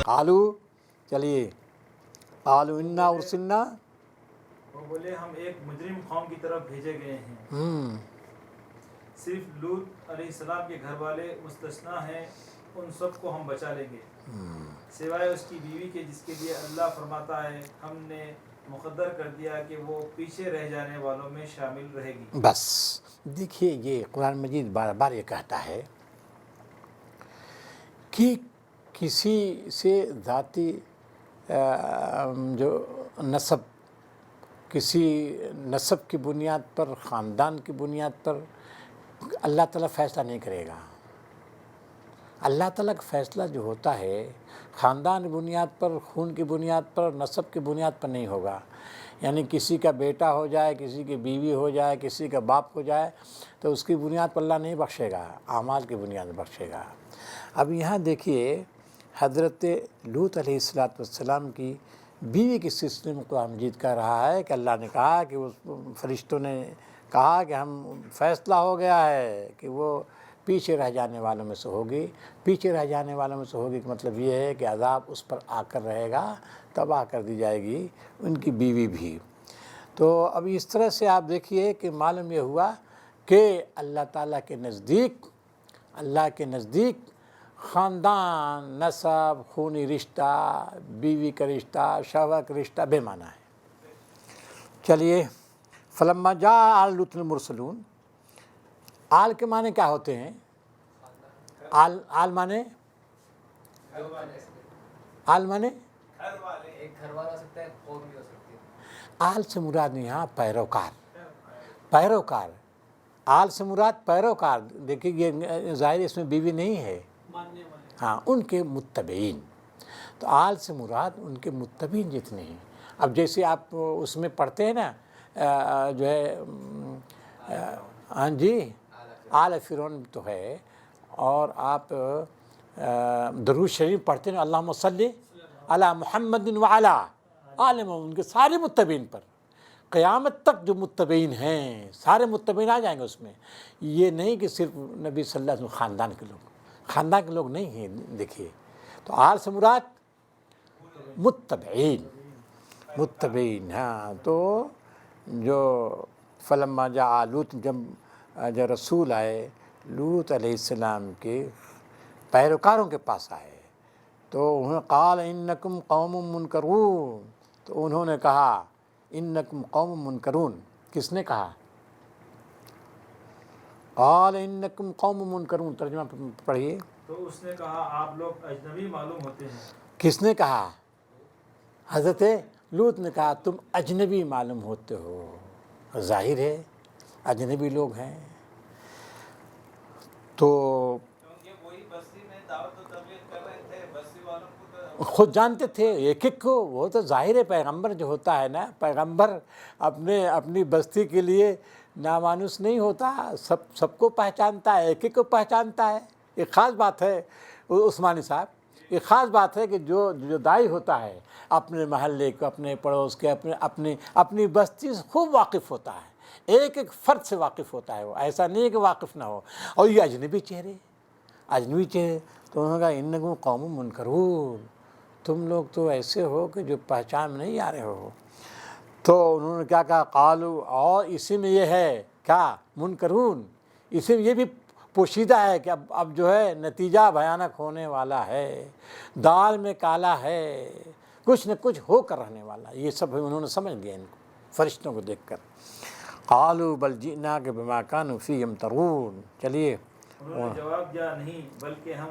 قالو، چلیے، قالو انا ارسلنا، وہ بولے ہم ایک مجرم قوم کی طرف بھیجے گئے ہیں، صرف لوط علیہ السلام کے گھر والے مستثنا ہیں، ان سب کو ہم بچا لیں گے سوائے اس کی بیوی کے، جس کے لیے اللہ فرماتا ہے ہم نے مقدر کر دیا کہ وہ پیچھے رہ جانے والوں میں شامل رہے گی۔ بس دیکھیے، یہ قرآن مجید بار بار یہ کہتا ہے کہ کسی سے ذاتی جو نسب، کسی نسب کی بنیاد پر، خاندان کی بنیاد پر اللہ تعالیٰ فیصلہ نہیں کرے گا۔ اللہ تعالیٰ کا فیصلہ جو ہوتا ہے خاندان کی بنیاد پر، خون کی بنیاد پر، نسب کی بنیاد پر نہیں ہوگا۔ یعنی کسی کا بیٹا ہو جائے، کسی کی بیوی ہو جائے، کسی کا باپ ہو جائے، تو اس کی بنیاد پر اللہ نہیں بخشے گا، اعمال کی بنیاد پر بخشے گا۔ اب یہاں دیکھیے، حضرت لوط علیہ السلام کی بیوی کے سلسلے میں قرآن مجید کہہ رہا ہے کہ اللہ نے کہا کہ اس فرشتوں نے کہا کہ ہم فیصلہ ہو گیا ہے کہ وہ پیچھے رہ جانے والوں میں سے ہوگی۔ پیچھے رہ جانے والوں میں سے ہوگی کا مطلب یہ ہے کہ عذاب اس پر آ کر رہے گا، تباہ کر دی جائے گی ان کی بیوی بھی۔ تو اب اس طرح سے آپ دیکھیے کہ معلوم یہ ہوا کہ اللہ تعالیٰ کے نزدیک خاندان، نسب، خونی رشتہ، بیوی کا رشتہ، شوہر کا رشتہ بے معنی ہے۔ چلیے، فلما جاء آل لوط المرسلون، آل کے معنی کیا ہوتے ہیں؟ آل معنی ایک گھر والا ہو سکتا ہے، قوم بھی ہو سکتی ہے۔ آل سے مراد یہاں پیروکار، آل سے مراد پیروکار۔ دیکھیے یہ ظاہر اس میں بیوی نہیں ہے، ہاں، ان کے متبعین۔ تو آل سے مراد ان کے متبعین جتنے ہیں۔ اب جیسے آپ اس میں پڑھتے ہیں نا جو ہے ہاں جی، آل فرعون تو ہے، اور آپ درود شریف پڑھتے ہیں اللہم صلی علی محمد وعلی آل محمد، ان کے سارے متبعین پر قیامت تک جو متبعین ہیں سارے متبعین آ جائیں گے اس میں۔ یہ نہیں کہ صرف نبی صلی اللہ علیہ وسلم خاندان کے لوگ نہیں ہیں۔ دیکھیے، تو آل سے مراد متبعین، ہاں۔ تو جو فلما جاء لوط، جب رسول آئے لوط علیہ السلام کے پیروکاروں کے پاس آئے تو انہوں نے قال انکم قوم منکرون، تو انہوں نے کہا انکم قوم منکرون۔ کس نے کہا؟ قال انکم قوم منکرون، ترجمہ پڑھیے۔ تو اس نے کہا آپ لوگ اجنبی معلوم ہوتے ہیں۔ کس نے کہا؟ حضرت لوط نے کہا تم اجنبی معلوم ہوتے ہو۔ ظاہر ہے اجنبی لوگ ہیں، تو وہی بستی میں دعوت و تبلیغ کر رہے تھے، بستی والوں کو تو خود جانتے تھے ایک کو۔ وہ تو ظاہر ہے پیغمبر جو ہوتا ہے نا، پیغمبر اپنی بستی کے لیے نامانوس نہیں ہوتا، سب کو پہچانتا ہے، ایک کو پہچانتا ہے۔ ایک خاص بات ہے عثمانی صاحب، ایک خاص بات ہے کہ جو داعی ہوتا ہے اپنے محلے کو، اپنے پڑوس کے، اپنی بستی سے خوب واقف ہوتا ہے، ایک فرد سے واقف ہوتا ہے۔ وہ ایسا نہیں ہے کہ واقف نہ ہو۔ اور یہ اجنبی چہرے، تو انہوں نے کہا انکم قوم منکرون، تم لوگ تو ایسے ہو کہ جو پہچان میں نہیں آ رہے ہو۔ تو انہوں نے کیا کہا؟ قالو، اور اسی میں یہ ہے کیا؟ منکرون، اسی میں یہ بھی پوشیدہ ہے کہ اب جو ہے نتیجہ بھیانک ہونے والا ہے، دال میں کالا ہے، کچھ نہ کچھ ہو کر رہنے والا۔ یہ سب انہوں نے سمجھ لیا ان کو، فرشتوں کو دیکھ کر۔ قالوا بل جئناک بما كانوا فيه يمترون، چلیے، انہوں نے جواب دیا نہیں، بلکہ ہم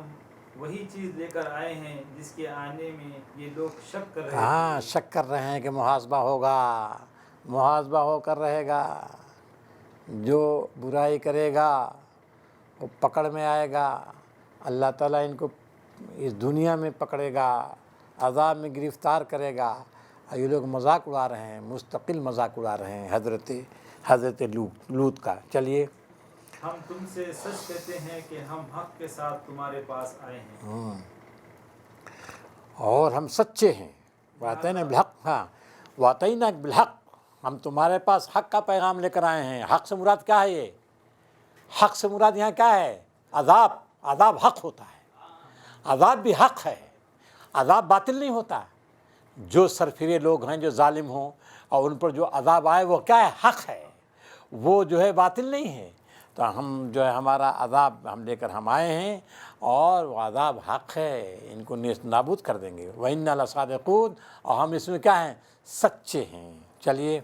وہی چیز لے کر آئے ہیں جس کے آنے میں یہ لوگ شک کر رہے ہیں۔ ہاں، شک کر رہے ہیں کہ محاسبہ ہوگا، محاسبہ ہو کر رہے گا، جو برائی کرے گا وہ پکڑ میں آئے گا، اللہ تعالیٰ ان کو اس دنیا میں پکڑے گا، عذاب میں گرفتار کرے گا۔ یہ لوگ مذاق اڑا رہے ہیں، مستقل مذاق اڑا رہے ہیں حضرت لوط کا۔ چلیے، ہم تم سے سچ کہتے ہیں کہ ہم حق کے ساتھ تمہارے پاس آئے ہیں، اور ہم سچے ہیں، واتینا بالحق، ہاں، واتینا بالحق، ہم تمہارے پاس حق کا پیغام لے کر آئے ہیں۔ حق سے مراد کیا ہے؟ یہ حق سے مراد یہاں کیا ہے؟ عذاب۔ عذاب حق ہوتا ہے، عذاب بھی حق ہے، عذاب باطل نہیں ہوتا۔ جو سرفرے لوگ ہیں جو ظالم ہوں اور ان پر جو عذاب آئے وہ کیا ہے؟ حق ہے، وہ جو ہے باطل نہیں ہے۔ تو ہم جو ہے ہمارا عذاب ہم لے کر ہم آئے ہیں اور وہ عذاب حق ہے، ان کو نیست نابود کر دیں گے۔ وَإِنَّا لَصَادِقُونَ، اور ہم اس میں کیا ہیں؟ سچے ہیں۔ چلیے،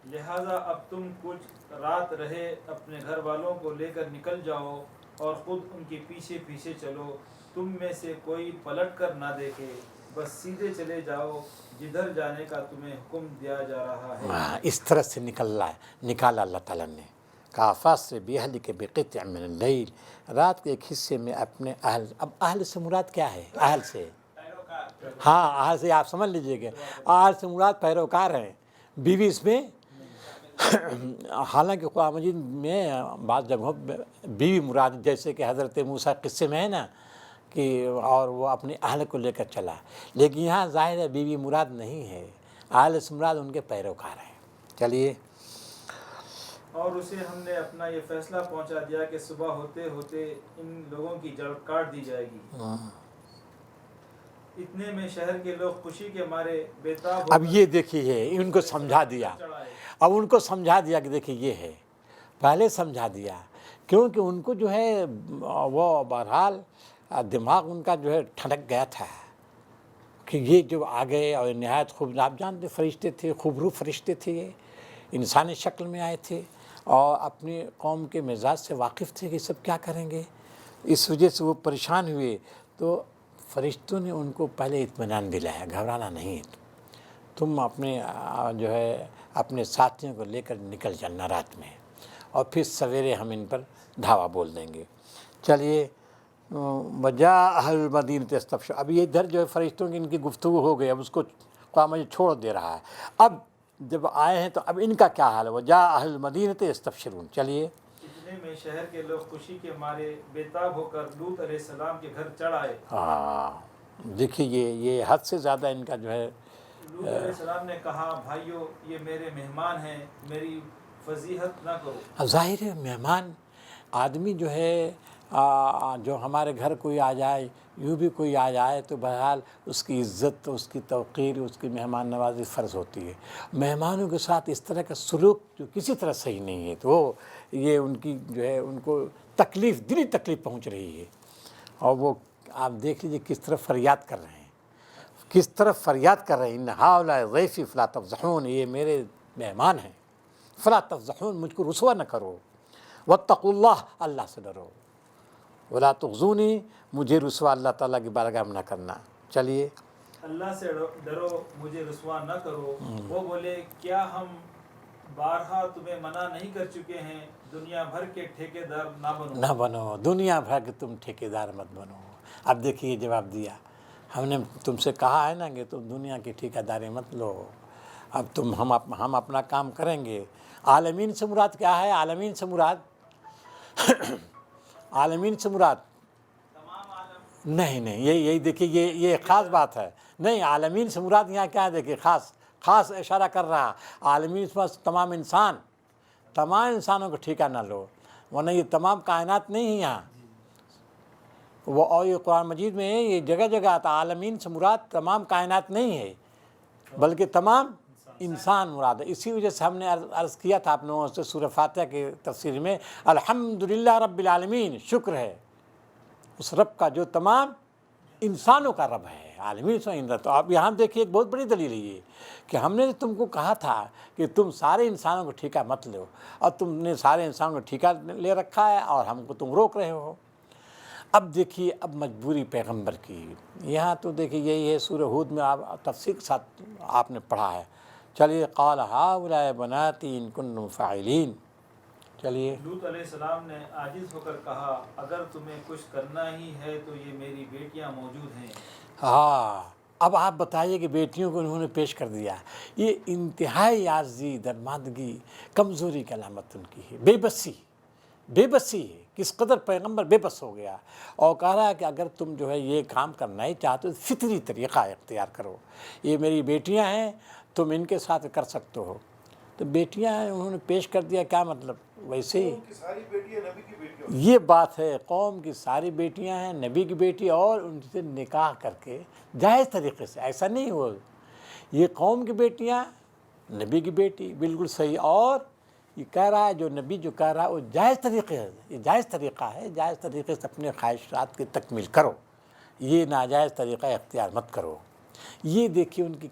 لہٰذا اب تم کچھ رات رہے اپنے گھر والوں کو لے کر نکل جاؤ اور خود ان کے پیچھے پیچھے چلو، تم میں سے کوئی پلٹ کر نہ دیکھے، بس سیدھے چلے جاؤ جدھر جانے کا تمہیں حکم دیا جا رہا ہے۔ اس طرح سے نکالا اللہ تعالیٰ نے۔ کافاس سے بِأَهْلِكَ بِقِطْعٍ مِّنَ اللَّيْلِ، رات کے ایک حصے میں اپنے اہل۔ اب اہل سے مراد کیا ہے؟ اہل سے، ہاں اہل سے آپ سمجھ لیجئے گا، اہل سے مراد پیروکار ہیں، بیوی اس میں حالانکہ قرآن مجید میں بعض جگہوں بیوی مراد، جیسے کہ حضرت موسیٰ قصے میں ہے نا کہ اور وہ اپنے اہل کو لے کر چلا، لیکن یہاں ظاہر ہے بیوی مراد نہیں ہے، اہل سے مراد ان کے پیروکار ہیں۔ چلیے، اور اسے ہم نے اپنا یہ فیصلہ پہنچا دیا کہ صبح ہوتے ہوتے ان لوگوں کی جڑ کاٹ دی جائے گی۔ اتنے میں شہر کے لوگ خوشی کے مارے بےتاب ہو اب یہ دیکھیے ان کو سمجھا دیا، اب ان کو سمجھا دیا کہ دیکھیے یہ ہے، پہلے سمجھا دیا کیونکہ ان کو جو ہے وہ بہرحال دماغ ان کا جو ہے ٹھنک گیا تھا کہ یہ جو آ گئے اور نہایت خوب، آپ جانتے فرشتے تھے، خوبرو فرشتے تھے، یہ انسانی شکل میں آئے تھے اور اپنی قوم کے مزاج سے واقف تھے کہ سب کیا کریں گے، اس وجہ سے وہ پریشان ہوئے۔ تو فرشتوں نے ان کو پہلے اطمینان دلایا، گھبرانا نہیں، تم اپنے جو ہے اپنے ساتھیوں کو لے کر نکل جانا رات میں، اور پھر سویرے ہم ان پر دھاوا بول دیں گے۔ چلیے، وجاء اہل المدینۃ یستبشرون، اب یہ ادھر جو ہے فرشتوں کی ان کی گفتگو ہو گئی، اب اس کو قرآن مجید چھوڑ دے رہا ہے۔ اب جب آئے ہیں تو اب ان کا کیا حال ہے؟ وجاء اہل المدینۃ یستبشرون۔ چلیے، اتنے میں شہر کے لوگ خوشی کے مارے بےتاب ہو کر لوط علیہ السلام کے گھر چڑھ آئے۔ دیکھیے یہ حد سے زیادہ ان کا جو ہے، لوط علیہ السلام نے کہا، بھائیو یہ میرے مہمان ہیں، میری فضیحت نہ کرو۔ ظاہر ہے مہمان آدمی جو ہے جو ہمارے گھر کوئی آ جائے، یوں بھی کوئی آ جائے تو بہرحال اس کی عزت، اس کی توقیر، اس کی مہمان نوازی فرض ہوتی ہے۔ مہمانوں کے ساتھ اس طرح کا سلوک جو کسی طرح صحیح نہیں ہے، تو وہ یہ ان کی جو ہے ان کو تکلیف، دلی تکلیف پہنچ رہی ہے، اور وہ آپ دیکھ لیجیے کس طرح فریاد کر رہے ہیں، کس طرح فریاد کر رہے ہیں، ان ہؤلاء ضیفی فلا تفضحون، یہ میرے مہمان ہیں، فلا تفضحون، مجھ کو رسوا نہ کرو، واتقوا اللہ، اللہ سے ڈرو، ولا تخزونی، مجھے رسوا اللہ تعالیٰ کی بارگاہ میں نہ کرنا۔ چلیے، اللہ سے ڈرو، مجھے رسوا نہ کرو۔ وہ بولے، کیا ہم بارہا تمہیں منع نہیں کر چکے ہیں، دنیا بھر کے ٹھیکیدار نہ بنو، دنیا بھر کے تم ٹھیکیدار مت بنو۔ اب دیکھیے جواب دیا، ہم نے تم سے کہا ہے نا کہ تم دنیا کی ٹھیکیداری مت لو، اب ہم اپنا کام کریں گے۔ عالمین سے مراد کیا ہے؟ عالمین سے مراد عالمین سے مراد نہیں، یہی دیکھیے یہ خاص بات ہے، نہیں، عالمین سے مراد یہاں کیا ہے؟ دیکھیے خاص اشارہ کر رہا، عالمین سے تمام انسانوں کو ٹھیکا نہ لو، ورنہ یہ تمام کائنات نہیں ہے یہاں، وہ اور یہ قرآن مجید میں یہ جگہ جگہ آتا، عالمین سے مراد تمام کائنات نہیں ہے بلکہ تمام انسان مراد ہے۔ اسی وجہ سے ہم نے عرض کیا تھا آپ لوگوں سے سورہ فاتحہ کی تفسیر میں، الحمدللہ رب العالمین، شکر ہے اس رب کا جو تمام انسانوں کا رب ہے، عالمین سے اندر۔ تو آپ یہاں دیکھیے ایک بہت بڑی دلیل ہے یہ کہ ہم نے تم کو کہا تھا کہ تم سارے انسانوں کو ٹھیکا مت لو، اور تم نے سارے انسانوں کو ٹھیکا لے رکھا ہے اور ہم کو تم روک رہے ہو۔ اب دیکھیے اب مجبوری پیغمبر کی، یہاں تو دیکھیے یہی ہے، سورہ ہود میں آپ تفصیل کے ساتھ آپ نے پڑھا ہے۔ چلیے، قال ہؤلاء بناتی ان کنتم فاعلین۔ چلیے، لوط علیہ السلام نے عاجز ہو کر کہا، اگر تمہیں کچھ کرنا ہی ہے تو یہ میری بیٹیاں موجود ہیں۔ اب آپ بتائیے کہ بیٹیوں کو انہوں نے پیش کر دیا، یہ انتہائی عاجزی، درماندگی، کمزوری کی علامت ان کی ہے، بے بسی ہے، کس قدر پیغمبر بے بس ہو گیا، اور کہہ رہا ہے کہ اگر تم جو ہے یہ کام کرنا ہی چاہتے ہو تو فطری طریقہ اختیار کرو، یہ میری بیٹیاں ہیں، تم ان کے ساتھ کر سکتے ہو، تو بیٹیاں انہوں نے پیش کر دیا، کیا مطلب؟ ویسے ہی قوم کی ساری بیٹیاں نبی کی بیٹیاں. یہ بات ہے، قوم کی ساری بیٹیاں ہیں نبی کی بیٹی، اور ان سے نکاح کر کے جائز طریقے سے، ایسا نہیں ہو یہ قوم کی بیٹیاں نبی کی بیٹی، بالکل صحیح. اور یہ کہہ رہا ہے جو نبی جو کہہ رہا ہے وہ جائز طریقے ہے، یہ جائز طریقہ ہے، جائز طریقے سے اپنے خواہشات کی تکمیل کرو، یہ ناجائز طریقہ اختیار مت کرو. یہ دیکھیے ان کی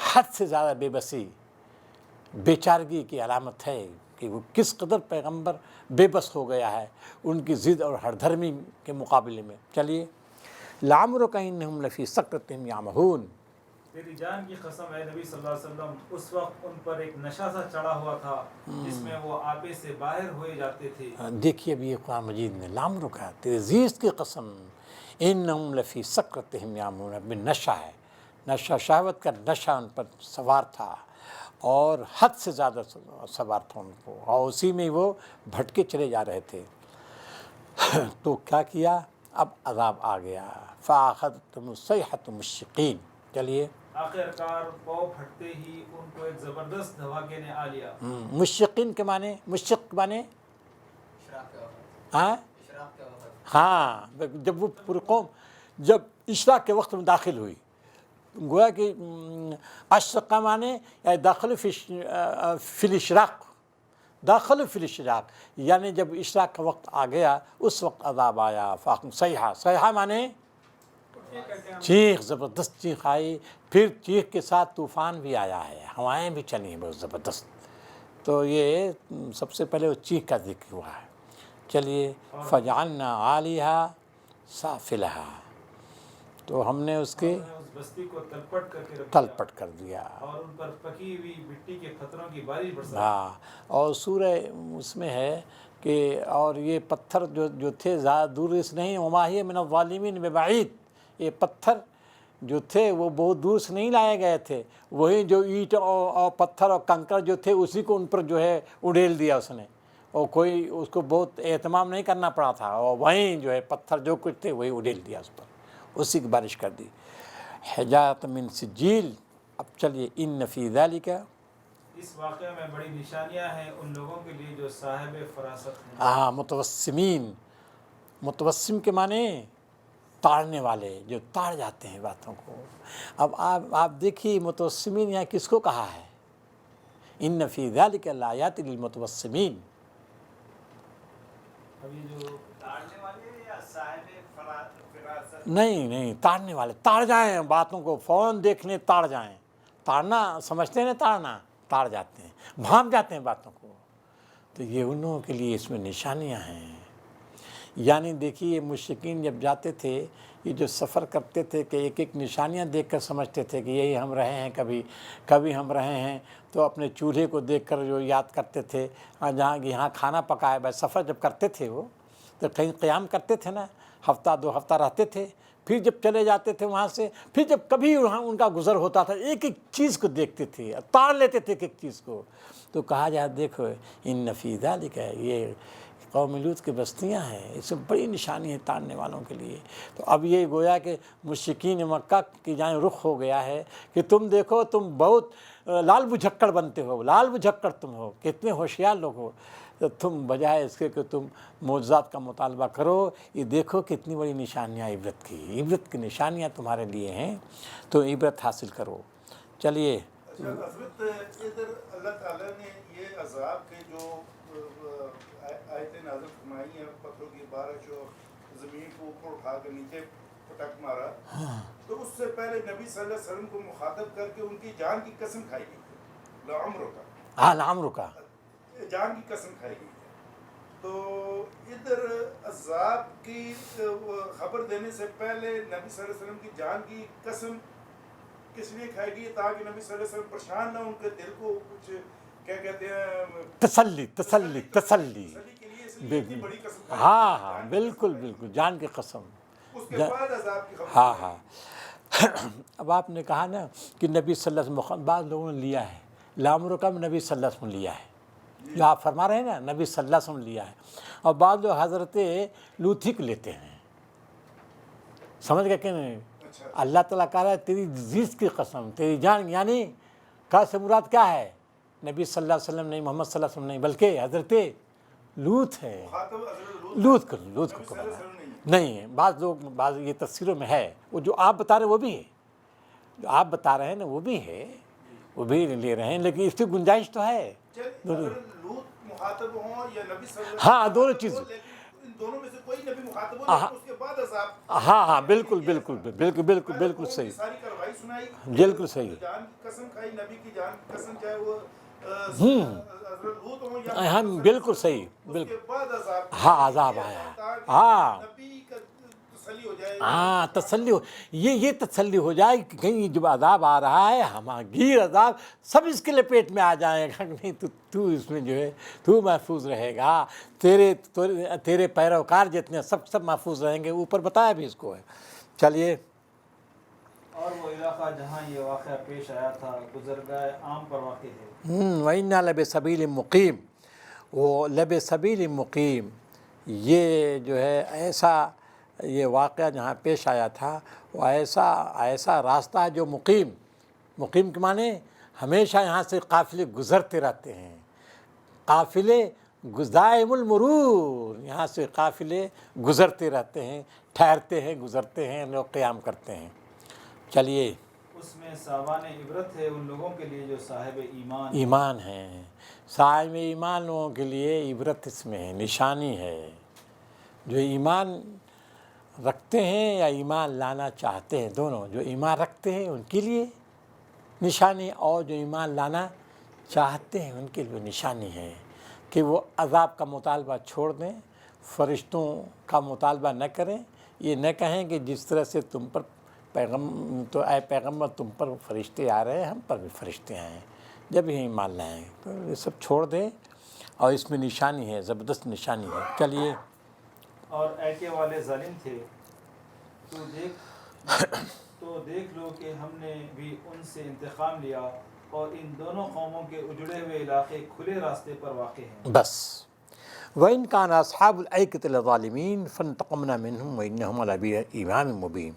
حد سے زیادہ بے بسی، بیچارگی کی علامت ہے کہ وہ کس قدر پیغمبر بے بس ہو گیا ہے ان کی ضد اور ہر دھرمی کے مقابلے میں. چلیے، لعمرک انہم لفی سکرتہم یعمہون. تیری جان کی قسم اے نبی صلی اللہ علیہ وسلم، اس وقت ان پر ایک نشہ سا چڑھا ہوا تھا جس میں وہ آپے سے باہر ہوئے جاتے تھے. دیکھیے ابھی یہ قرآن مجید نے لعمرک ہے، تیرے زیست کی قسم، انہم لفی سکرتہم یعمہون. اب نشہ ہے، نشہ شہوت کا نشہ ان پر سوار تھا اور حد سے زیادہ سوار تھا ان کو، اور اسی میں وہ بھٹکے چلے جا رہے تھے. تو کیا کیا؟ اب عذاب آ گیا. فَأَخَذَتْهُمُ الصَّيْحَةُ مُشْرِقِينَ. چلیے، آخر کار پاؤں پھٹتے ہی ان کو ایک زبردست دھماکے نے آ لیا. مشرقین کے معنی، مشرق کے معنی اشراق کے وقت. ہاں اشراق کے وقت. ہاں، جب وہ پوری قوم جب اشراق کے وقت میں داخل ہوئی، گویا کہ اشرق کا معنی داخل فی الاشراق، داخل فی الاشراق، یعنی جب اشراق کا وقت آ گیا اس وقت عذاب آیا. صیحہ، صیحہ معنی چیخ، زبردست چیخ آئی. پھر چیخ کے ساتھ طوفان بھی آیا ہے، ہوائیں بھی چلی ہیں بہت زبردست. تو یہ سب سے پہلے وہ چیخ کا ذکر ہوا ہے. چلیے، فجعلنا عالیہا سافلہا، تو ہم نے اس کے اس بستی کو تلپٹ کر کے رکھ دیا تلپٹ کر دیا. اور ان پر پکی ہوئی مٹی کے پتھروں کی بارش برسائی. ہاں، اور سورہ اس میں ہے کہ اور یہ پتھر جو تھے زیادہ دور سے نہیں، وما ہی من الظالمین ببعید. یہ پتھر جو تھے وہ بہت دور سے نہیں لائے گئے تھے، وہی جو اینٹ اور پتھر اور کنکر جو تھے اسی کو ان پر جو ہے اڑیل دیا اس نے، اور کوئی اس کو بہت اہتمام نہیں کرنا پڑا تھا، اور وہیں جو ہے پتھر جو کچھ تھے وہی اڑیل دیا اس پر، اسی کی بارش کر دی. حجارۃ من سجیل. اب چلیے، ان فی ذلک، اس واقعے میں بڑی نشانیاں ہیں ان لوگوں کے لیے جو صاحب فراست ہیں. ہاں، متوسمین. متوسم کے معنی تاڑنے والے، جو تاڑ جاتے ہیں باتوں کو. اب آپ دیکھیے متوسمین یہاں کس کو کہا ہے؟ ان فی ذلک لآیات للمتوسمین. ابھی جو تاڑنے والے یا صاحب فراست؟ نہیں، تاڑنے والے، تاڑ جائیں باتوں کو، فوراً دیکھنے تاڑ جائیں. تاڑنا سمجھتے ہیں نا، تاڑنا، تاڑ جاتے ہیں، بھانپ جاتے ہیں باتوں کو. تو یہ ان لوگوں کے لیے اس میں نشانیاں ہیں. یعنی دیکھیے مشرکین جب جاتے تھے، یہ جو سفر کرتے تھے کہ ایک ایک نشانیاں دیکھ کر سمجھتے تھے کہ یہی ہم رہے ہیں، کبھی ہم رہے ہیں. تو اپنے چولہے کو دیکھ کر جو یاد کرتے تھے، جہاں یہاں کھانا پکایا. بھائی سفر جب کرتے تھے وہ تو کہیں قیام کرتے تھے نا، ہفتہ 2 ہفتہ رہتے تھے. پھر جب چلے جاتے تھے وہاں سے، پھر جب کبھی وہاں ان کا گزر ہوتا تھا، ایک ایک چیز کو دیکھتے تھے، تاڑ لیتے تھے ایک ایک چیز کو. تو کہا جائے دیکھو ان فی ذلک، یہ قوم لوط کی بستیاں ہیں، اس میں بڑی نشانی ہے تاڑنے والوں کے لیے. تو اب یہ گویا کہ مشرکین مکہ کی جانب رخ ہو گیا ہے کہ تم دیکھو، تم بہت لال بجھکڑ بنتے ہو، لال بجھکڑ تم ہو، کتنے ہوشیار لوگ ہو. تو تم بجائے اس کے کہ تم معجزات کا مطالبہ کرو، یہ دیکھو کتنی بڑی نشانیاں عبرت کی نشانیاں تمہارے لیے ہیں، تو عبرت حاصل کرو. چلیے، اچھا حضرت، ادھر اللہ تعالیٰ نے یہ عذاب کے جو آیتیں نازل فرمائی ہیں، پتھروں کی بارش اور زمین کو اوپر اٹھا کر نیچے پٹک مارا، تو اس سے پہلے نبی صلی اللہ علیہ وسلم کو مخاطب کر کے ان کی جان کی قسم کھائی گئی. لعمرک، لعمرک، جان کی قسم کھائی گئی ہے. تو ادھر عذاب کی خبر دینے سے پہلے نبی صلی اللہ علیہ وسلم کی جان کی قسم کس لیے کھائی گئی؟ تاکہ نبی صلی اللہ علیہ وسلم پریشان نہ ہوں، ان کے دل کو کچھ کیا کہتے ہیں، تسلی کے لیے، اس لیے اتنی بڑی قسم کھائی. ہاں، بالکل جان کی قسم. اس کے بعد عذاب کی خبر. ہاں. اب آپ نے کہا نا کہ نبی صلی اللہ علیہ وسلم، بعض لوگوں نے لیا ہے لعمرک میں نبی صلی اللہ علیہ وسلم لیا ہے، جو آپ فرما رہے ہیں نا نبی صلی اللہ علیہ وسلم لیا ہے. اور بعض لوگ حضرت لوط ہی کو لیتے ہیں. سمجھ گئے کہ نہیں؟ اللہ تعالیٰ کہہ رہا ہے تیری زیست کی قسم، تیری جان، یعنی کا سے مراد کیا ہے؟ نبی صلی اللہ علیہ وسلم نہیں، محمد صلی اللہ علیہ وسلم نہیں، بلکہ حضرت لوط ہے۔ مخاطب حضرت لوط کو نبی صلی اللہ علیہ بنا وسلم نہیں ہے۔ نہیں ہے، بعض لوگ بعض یہ تفسیروں میں ہے، وہ جو آپ بتا رہے ہیں وہ بھی ہے، جو آپ بتا رہے ہیں نا وہ بھی ہے، وہ بھی لے رہے ہیں، لیکن اس کی گنجائش تو ہے۔ حضرت لوط مخاطب ہوں یا نبی صلی اللہ علیہ وسلم ہاں دونوں مخاطب چیز، ہوں، لیکن ان دونوں میں سے کوئی نبی مخاطب ہو لیکن اس کے بعد عذاب۔ ہاں بالکل بالکل بالکل بالکل بالکل قوم کی صحیح، ساری کارروائی سنائی، بالکل صحیح۔ جان کی قسم کھائی، نبی کی جان کی قسم، چاہے وہ حضرت لوط ہوں یا ہاں بالکل صحیح، اس بالکل کے بعد عذاب۔ ہاں عذاب آیا، تاکہ ہاں نبی کا تسلی ہو جائے۔ ہاں تسلی ہو، یہ تسلی ہو جائے کہ کہیں جب عذاب آ رہا ہے ہماگیر عذاب، سب اس کے لپیٹ میں آ جائے گا کہ نہیں تو اس میں جو ہے تو محفوظ رہے گا، تیرے پیروکار جتنے سب محفوظ رہیں گے، اوپر بتایا بھی اس کو ہے۔ چلیے، اور وہ علاقہ جہاں یہ واقعہ پیش آیا تھا گزرگاہ عام پر واقع ہے۔ وَإِنَّا لَبِسَبِيلٍ مُقِيمٍ، وہ لب سبیل مقیم، یہ جو ہے ایسا یہ واقعہ جہاں پیش آیا تھا وہ ایسا راستہ ہے جو مقیم کے معنی ہمیشہ یہاں سے قافلے گزرتے رہتے ہیں، قافلے دائم المرور، یہاں سے قافلے گزرتے رہتے ہیں، ٹھہرتے ہیں، گزرتے ہیں، لوگ قیام کرتے ہیں۔ چلیے، اس میں سامان عبرت ہے ان لوگوں کے لیے جو صاحب ایمان ایمان ہیں، صاحب ایمان لوگوں کے لیے عبرت اس میں ہے، نشانی ہے، جو ایمان رکھتے ہیں یا ایمان لانا چاہتے ہیں، دونوں، جو ایمان رکھتے ہیں ان کے لیے نشانی، اور جو ایمان لانا چاہتے ہیں ان کے لیے نشانی ہے کہ وہ عذاب کا مطالبہ چھوڑ دیں، فرشتوں کا مطالبہ نہ کریں، یہ نہ کہیں کہ جس طرح سے تم پر تو اے پیغمبر تم پر فرشتے آ رہے ہیں، ہم پر بھی فرشتے آئے ہیں، جب یہ ایمان لائیں تو یہ سب چھوڑ دیں، اور اس میں نشانی ہے، زبردست نشانی ہے۔ چلیے، اور ایکے والے ظالم تھے، تو دیکھ لو کہ ہم نے بھی ان سے انتقام لیا، اور ان دونوں قوموں کے اجڑے ہوئے علاقے کھلے راستے پر واقع ہیں۔ بس وَإِنْ كَانَ أَصْحَابُ الْأَيْكَةِ لَظَالِمِينَ فَانْتَقَمْنَا مِنْهُمْ وَإِنَّهُمْ لَفِي إِمَامٍ مُبِينٍ۔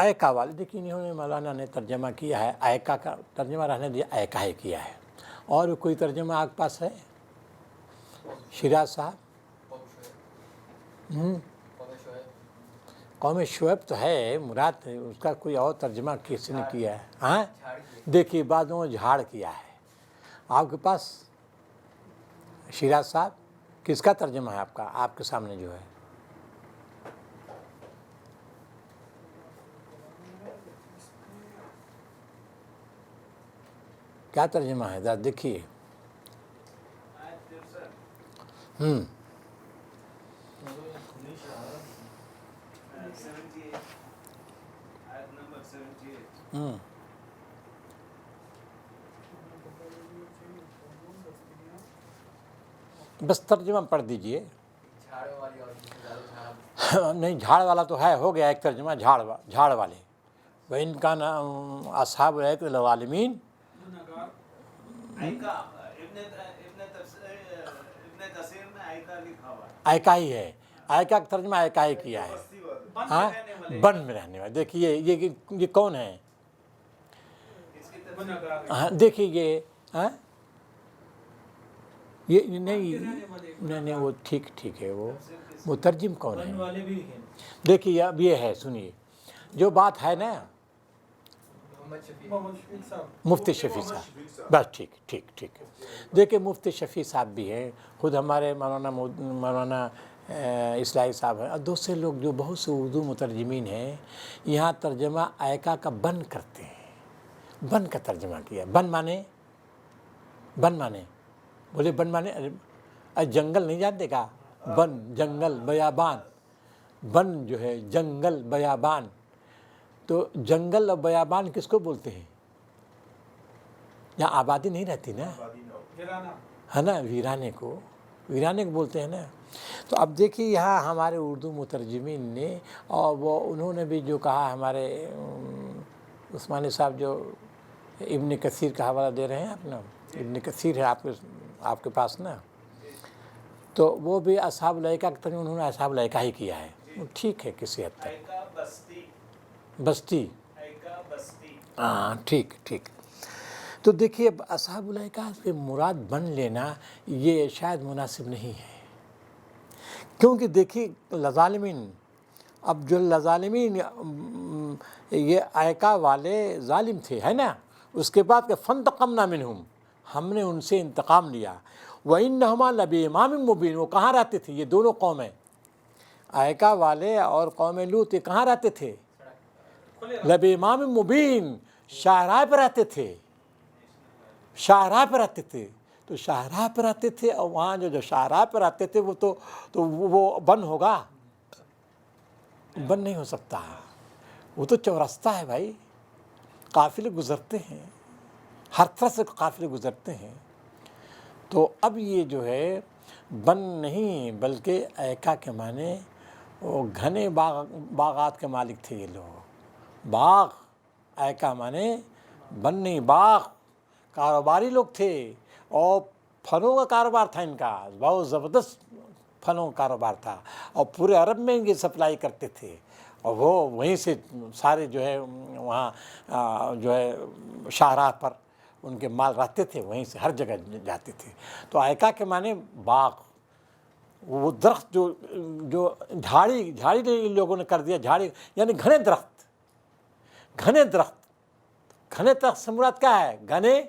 ایکا والے، دیکھیے انہوں نے مولانا نے ترجمہ کیا ہے، ایکا کا ترجمہ رہنے دیا، ایکا ہی کیا ہے، اور کوئی ترجمہ آپ کے پاس ہے شیراز صاحب؟ قوم شعیب تو ہے مراد، اس کا کوئی اور ترجمہ کسی نے کیا ہے؟ ہاں دیکھیے، بعضوں نے جھاڑ کیا ہے، آپ کے پاس شیراز صاحب کس کا ترجمہ ہے آپ کا؟ آپ کے سامنے جو ہے کیا ترجمہ ہے؟ ذرا دیکھیے۔ بس ترجمہ پڑھ دیجئے۔ نہیں، جھاڑ والا تو ہے، ہو گیا ایک ترجمہ، جھاڑ والے۔ وَإِنْ كَانَ أَصْحَابُ الْأَيْكَةِ لَظَالِمِينَ، ابن کثیر میں ایکا لکھا ہوا ہے، ایکا ہی ہے، ایکا کا ترجمہ ایکا ہی کیا ہے، ہاں بن میں رہنے والے۔ دیکھیے یہ کون ہے؟ ہاں دیکھیے یہ یہ نہیں وہ ٹھیک ہے، وہ ترجم کون ہے؟ والے بھی ہیں۔ دیکھیے اب یہ ہے، سنیے جو بات ہے نا، مفتی شفیع صاحب، بس ٹھیک۔ دیکھیں مفتی شفیع صاحب بھی ہیں، خود ہمارے مولانا اصلاحی صاحب ہیں، اور دوسرے لوگ جو بہت سے اردو مترجمین ہیں، یہاں ترجمہ ایکا کا بن کرتے ہیں، بن کا ترجمہ کیا۔ بن مانے بولے، بن مانے جنگل نہیں جانتے کا؟ بن جنگل، بیابان، بن جو ہے جنگل بیابان، تو جنگل اور بیابان کس کو بولتے ہیں؟ یہاں آبادی نہیں رہتی نا، ہے نا، ویرانے کو بولتے ہیں نا۔ تو اب دیکھیے یہاں ہمارے اردو مترجمین نے، اور وہ انہوں نے بھی جو کہا، ہمارے عثمانی صاحب جو ابن کثیر کا حوالہ دے رہے ہیں، اپنا ابن کثیر ہے آپ کے پاس نا، تو وہ بھی اصحاب الایکہ کا ترجمہ انہوں نے اصحاب الایکہ ہی کیا ہے، ٹھیک ہے کسی حد تک، بستی، ہاں ٹھیک۔ تو دیکھیے اب اصحاب الایکاف سے مراد بن لینا یہ شاید مناسب نہیں ہے، کیونکہ دیکھیے لظالمین، اب جو لظالمین یہ ایکا والے ظالم تھے، ہے نا، اس کے بعد کہ فانتقمنا منہم، ہم نے ان سے انتقام لیا، وَإِنَّهُمَا لَبِإِمَامٍ مُبِينٍ، وہ کہاں رہتے تھے؟ یہ دونوں قومیں، ایکا والے اور قوم لوط، یہ کہاں رہتے تھے؟ لبِإِمَامٍ مُبِينٍ، شاہراہ پہ رہتے تھے، شاہراہ پہ رہتے تھے، تو شاہراہ پہ رہتے تھے، اور وہاں جو شاہراہ پہ رہتے تھے وہ تو وہ بند ہوگا؟ بند نہیں ہو سکتا، وہ تو چورستہ ہے بھائی، قافلے گزرتے ہیں، ہر طرح سے قافلے گزرتے ہیں، تو اب یہ جو ہے بند نہیں، بلکہ ایکا کے معنی وہ گھنے باغات کے مالک تھے یہ لوگ، باغ، ایکا معنی بند نہیں، باغ، کاروباری لوگ تھے، اور پھلوں کا کاروبار تھا ان کا، بہت زبردست پھلوں کا کاروبار تھا، اور پورے عرب میں یہ سپلائی کرتے تھے، اور وہ وہیں سے سارے جو ہے وہاں جو ہے شاہراہ پر ان کے مال رہتے تھے، وہیں سے ہر جگہ جاتے تھے، تو ایکا کے معنی باغ، وہ درخت جو جھاڑی ان لوگوں نے کر دیا، جھاڑی یعنی گھنے درخت، گھنے درخت، گھنے درخت سے مراد کیا ہے؟ گھنے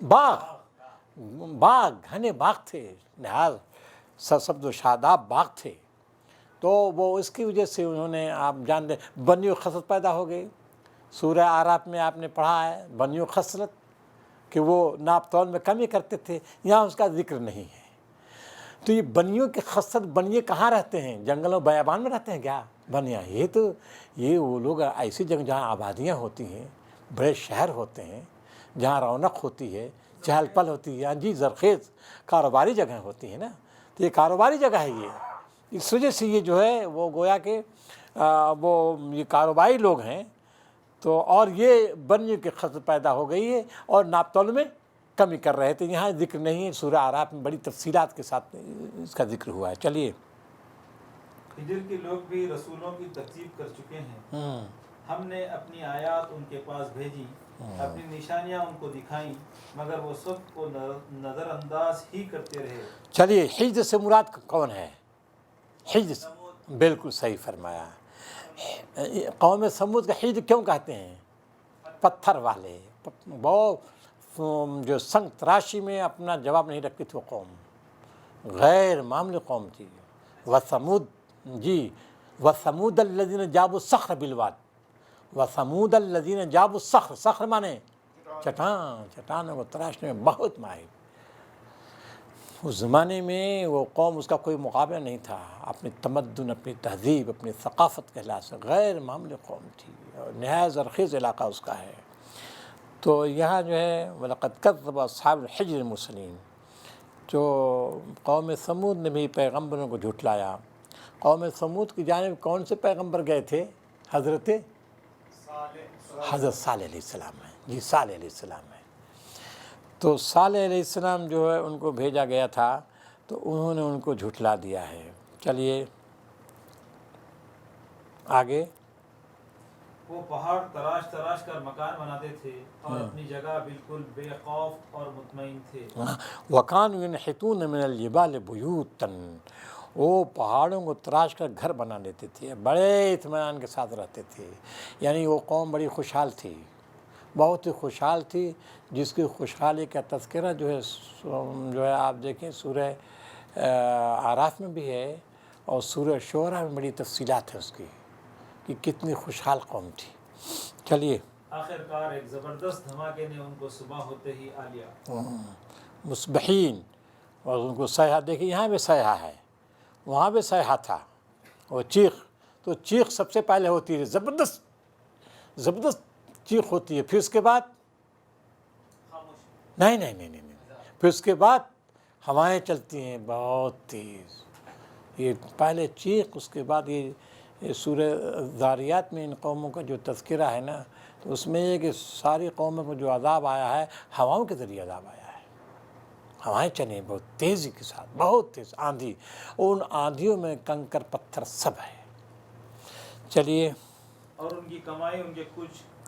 باغ، گھنے باغ تھے، نہایت سرسبز و شاداب باغ تھے، تو وہ اس کی وجہ سے انہوں نے، آپ جانتے بنی و خصلت پیدا ہو گئی، سورہ اعراف میں آپ نے پڑھا ہے بنی و خصلت، کہ وہ ناپ تول میں کمی کرتے تھے، یہاں اس کا ذکر نہیں ہے، تو یہ بنیوں کی خصلت، بنیے کہاں رہتے ہیں؟ جنگلوں بیابان میں رہتے ہیں کیا بنیاں؟ یہ وہ لوگ ایسی جگہ جہاں آبادیاں ہوتی ہیں، بڑے شہر ہوتے ہیں، جہاں رونق ہوتی ہے، چہل پہل ہوتی ہے، جی زرخیز کاروباری جگہ ہوتی ہیں نا، تو یہ کاروباری جگہ ہے، یہ اس وجہ سے یہ جو ہے وہ گویا کہ وہ یہ کاروباری لوگ ہیں، تو اور یہ بنیوں کی خصلت پیدا ہو گئی ہے، اور ناپ تول میں کمی کر رہے تھے، یہاں ذکر نہیں ہے، سورہ اعراف میں بڑی تفصیلات کے ساتھ اس کا ذکر ہوا ہے۔ چلیے، ہجر کے لوگ بھی رسولوں کی تکذیب کر چکے ہیں، ہم نے اپنی آیات ان کے پاس بھیجی، اپنی نشانیاں ان کو دکھائیں، مگر وہ سب کو نظر انداز ہی کرتے رہے۔ چلیے، حجر سے مراد کون ہے؟ حجر، بالکل صحیح فرمایا، قوم سمود کا حجر کیوں کہتے ہیں؟ پتھر والے، بہت جو سنگ تراشی میں اپنا جواب نہیں رکھتی تھی وہ قوم، غیر معمولی قوم تھی، وثمود، جی، وثمود الذین جابوا الصخر بالواد، وثمود الذین جابوا الصخر، صخر مانے چٹانوں کو تراشنے میں بہت ماہر، اس زمانے میں وہ قوم، اس کا کوئی مقابلہ نہیں تھا، اپنی تمدن، اپنی تہذیب، اپنی ثقافت کے لحاظ سے غیر معمولی قوم تھی، اور نہایت زرخیز علاقہ اس کا ہے، تو یہاں جو ہے وَلَقَدْ كَذَّبَ أَصْحَابُ الْحِجْرِ الْمُرْسَلِينَ، جو قوم سمود نے بھی پیغمبروں کو جھٹلایا۔ قوم سمود کی جانب کون سے پیغمبر گئے تھے؟ حضرت صالح علیہ السلام ہے، جی صالح علیہ السلام ہے، تو صالح علیہ السلام جو ہے ان کو بھیجا گیا تھا، تو انہوں نے ان کو جھٹلا دیا ہے۔ چلیے آگے، وہ پہاڑ تراش کر مکان بناتے تھے، اور اپنی جگہ بالکل بے خوف اور مطمئن تھے۔ وَكَانُوا يَنْحِتُونَ مِنَ الْجِبَالِ بُيُوتًا، وہ پہاڑوں کو تراش کر گھر بنا لیتے تھے، بڑے اطمینان کے ساتھ رہتے تھے، یعنی وہ قوم بڑی خوشحال تھی، بہت ہی خوشحال تھی، جس کی خوشحالی کا تذکرہ جو ہے آپ دیکھیں سورہ اعراف میں بھی ہے، اور سورہ شعراء میں بڑی تفصیلات ہے اس کی، کہ کتنی خوشحال قوم تھی۔ چلیے، آخر کار ایک زبردست دھماکے نے ان کو صبح ہوتے ہی آ لیا۔ مصبحین، اور ان کو صیحہ، دیکھیں یہاں بھی صیحہ ہے، وہاں بھی صیحہ تھا، وہ چیخ، تو چیخ سب سے پہلے ہوتی ہے، زبردست چیخ ہوتی ہے، پھر اس کے بعد نہیں، پھر اس کے بعد ہوائیں چلتی ہیں بہت تیز، یہ پہلے چیخ، اس کے بعد یہ سورہ ذاریات میں ان قوموں کا جو تذکرہ ہے نا، تو اس میں یہ کہ ساری قوموں کو جو عذاب آیا ہے، ہواؤں کے ذریعے عذاب آیا ہے، ہوائیں چلیں بہت تیزی کے ساتھ، بہت تیز آندھی، ان آندھیوں میں کنکر پتھر سب ہے۔ چلیے، اور ان کی کمائی ان کے کچھ